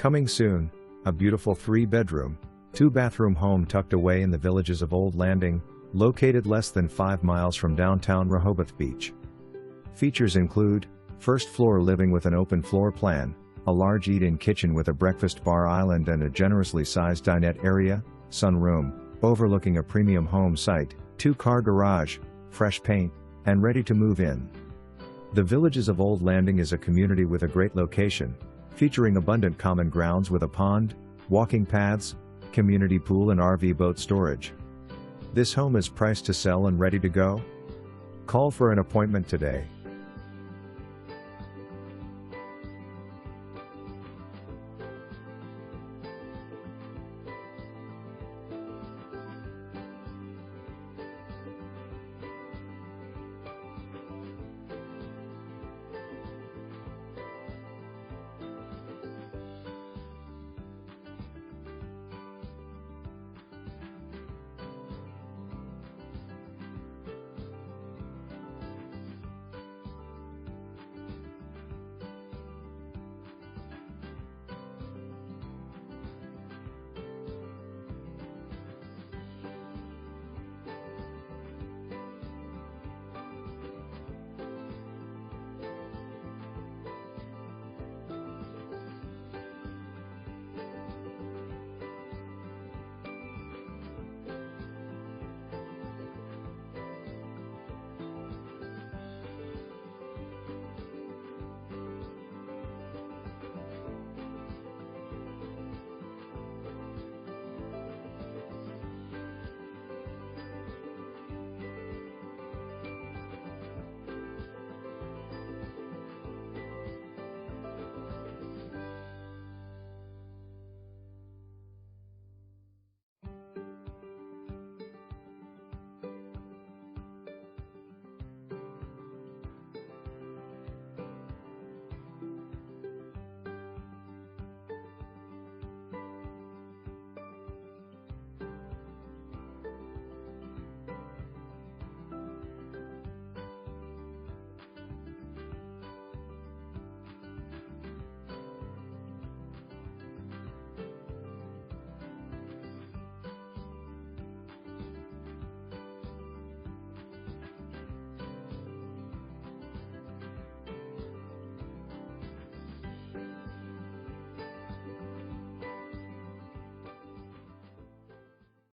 Coming soon, a beautiful 3-bedroom, 2-bathroom home tucked away in the villages of Old Landing, located less than 5 miles from downtown Rehoboth Beach. Features include first-floor living with an open floor plan, a large eat-in kitchen with a breakfast bar island and a generously sized dinette area, sunroom, overlooking a premium home site, 2-car garage, fresh paint, and ready to move in. The Villages of Old Landing is a community with a great location, featuring abundant common grounds with a pond, walking paths, community pool and RV boat storage. This home is priced to sell and ready to go. Call for an appointment today.